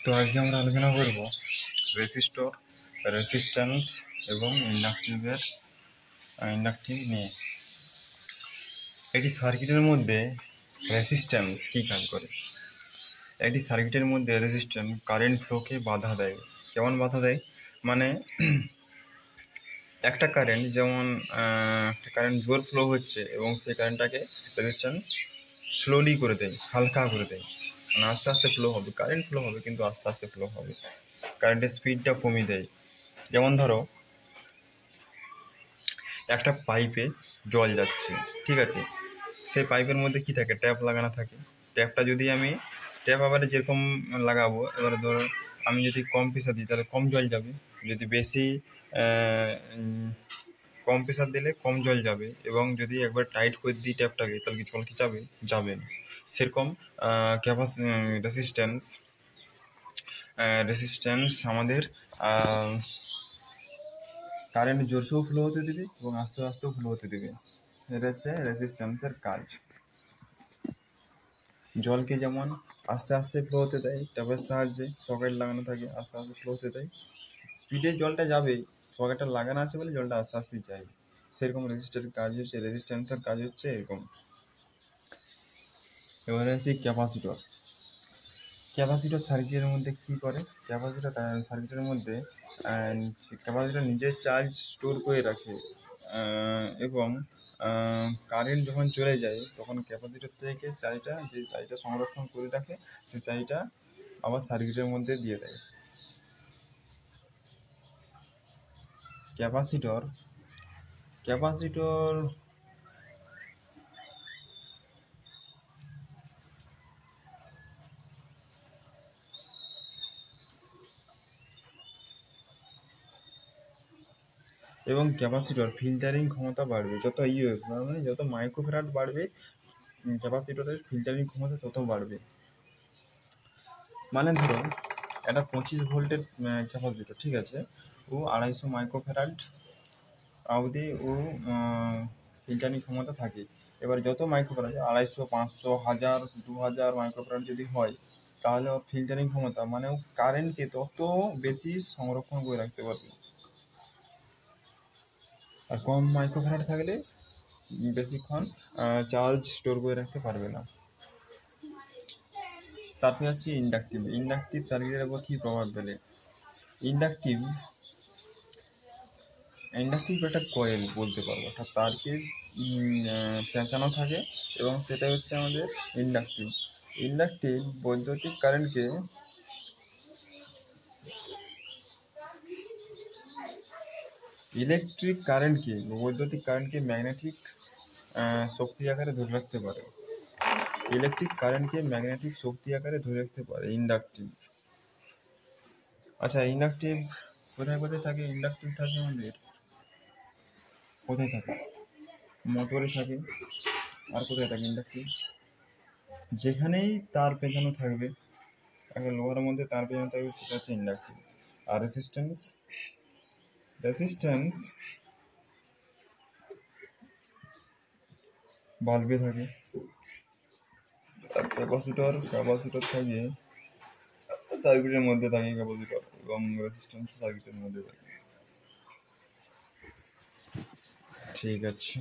তো আজকে আমরা আলোচনা করব রেসিস্টর, রেসিস্ট্যান্স এবং ইন্ডাকটিভ নিয়ে। একটি সার্কিটের মধ্যে রেসিস্ট্যান্স কী কাজ করে? একটি সার্কিটের মধ্যে রেসিস্ট্যান্স কারেন্ট ফ্লোকে বাধা দেয়। কেমন বাধা দেয়? মানে একটা কারেন্ট যেমন একটা কারেন্ট জোর ফ্লো হচ্ছে এবং সেই কারেন্টটাকে রেসিস্ট্যান্স স্লোলি করে দেয়, হালকা করে দেয়। মানে আস্তে আস্তে ফ্লো হবে, কারেন্ট ফ্লো হবে কিন্তু আস্তে আস্তে ফ্লো হবে, কারেন্টের স্পিডটা কমিয়ে দেয়। যেমন ধরো একটা পাইপে জল যাচ্ছে, ঠিক আছে, সেই পাইপের মধ্যে কি থাকে, ট্যাপ লাগানো থাকে। ট্যাপটা যদি আমি ট্যাপ আবার যেরকম লাগাবো, এবারে ধরো আমি যদি কম প্রেসার দিই তাহলে কম জল যাবে, যদি বেশি কম প্রেসার দিলে কম জল যাবে, এবং যদি একবার টাইট করে দিই ট্যাপটাকে তাহলে কি জল কি যাবে না। সেরকম রেসিস্ট্যান্স আমাদের কারেন্ট জোরসেও ফ্লো হতে দেবে এবং আস্তে আস্তেও ফ্লো হতে দেবে। এটা হচ্ছে রেসিস্ট্যান্সের কাজ। জলকে যেমন আস্তে আস্তে ফ্লো হতে দেয় ট্যাপের সাহায্যে, সকেট লাগানো থাকে, আস্তে আস্তে ফ্লো হতে দেয়, স্পিডে জলটা যাবে, সকেটটা লাগানো আছে বলে জলটা আস্তে আস্তে যায়। সেরকম রেসিস্ট্যান্সের কাজ হচ্ছে এরকম। এবারে হচ্ছে ক্যাপাসিটর সার্কিটের মধ্যে কী করে? সার্কিটের মধ্যে ক্যাপাসিটর নিজের চার্জ স্টোর করে রাখে, এবং কারেন্ট যখন চলে যায় তখন ক্যাপাসিটর থেকে যে চার্জটা সংরক্ষণ করে রাখে সেই চার্জটা আবার সার্কিটের মধ্যে দিয়ে দেয়। ক্যাপাসিটর ফিল্টারিং ক্ষমতা বাড়বে যত মানে যত মাইক্রোফ্যারাড বাড়বে, ক্যাপাসিটরের ফিল্টারিং ক্ষমতা তত বাড়বে। মানে ধরো একটা 25 ভোল্টের ক্যাপাসিটর, ঠিক আছে, ও 250 মাইক্রোফ্যারাড অবধি ও ফিল্টারিং ক্ষমতা থাকে। এবার যত মাইক্রোফ্যারাড 250, 500, 1000, 2000 মাইক্রোফ্যারাড যদি হয় তাহলে ও ফিল্টারিং ক্ষমতা মানে ও কারেন্টকে তত বেশি সংরক্ষণ করে রাখতে পারবে। আর কম মাইক্রোফ্যারাড থাকলে বেশিক্ষণ চার্জ স্টোর করে রাখতে পারবে না। তারপরে হচ্ছে ইন্ডাকটিভ সার্কিটের উপর কী প্রভাব ফেলে? ইন্ডাকটিভ একটা কয়েল বলতে পারবো, একটা তারকে পেঁচানো থাকে এবং সেটা হচ্ছে আমাদের ইন্ডাকটিভ বৈদ্যুতিক কারেন্টকে বৈদ্যুতিক কারেন্টকে ম্যাগনেটিক শক্তি আকারে ধরে রাখতে পারে। ইন্ডাকটিভ। আচ্ছা, ইন্ডাকটিভ কোথায় থাকে? ইন্ডাকটিভ থাকে আমাদের কোথায় থাকে? মোটরে থাকে। আর কোথায় থাকে ইন্ডাকটিভ? যেখানেই তার পেঁচানো থাকবে, একটা লোহার মধ্যে তার পেঁচানো থাকবে, সেটা হচ্ছে ইন্ডাকটিভ। আর রেসিস্ট্যান্স বাল্বে থাকে। আর ক্যাপাসিটর থাকে সার্কিটের মধ্যে থাকে, ক্যাপাসিটর এবং রেসিস্ট্যান্স সার্কিটের মধ্যে থাকে। ঠিক আছে।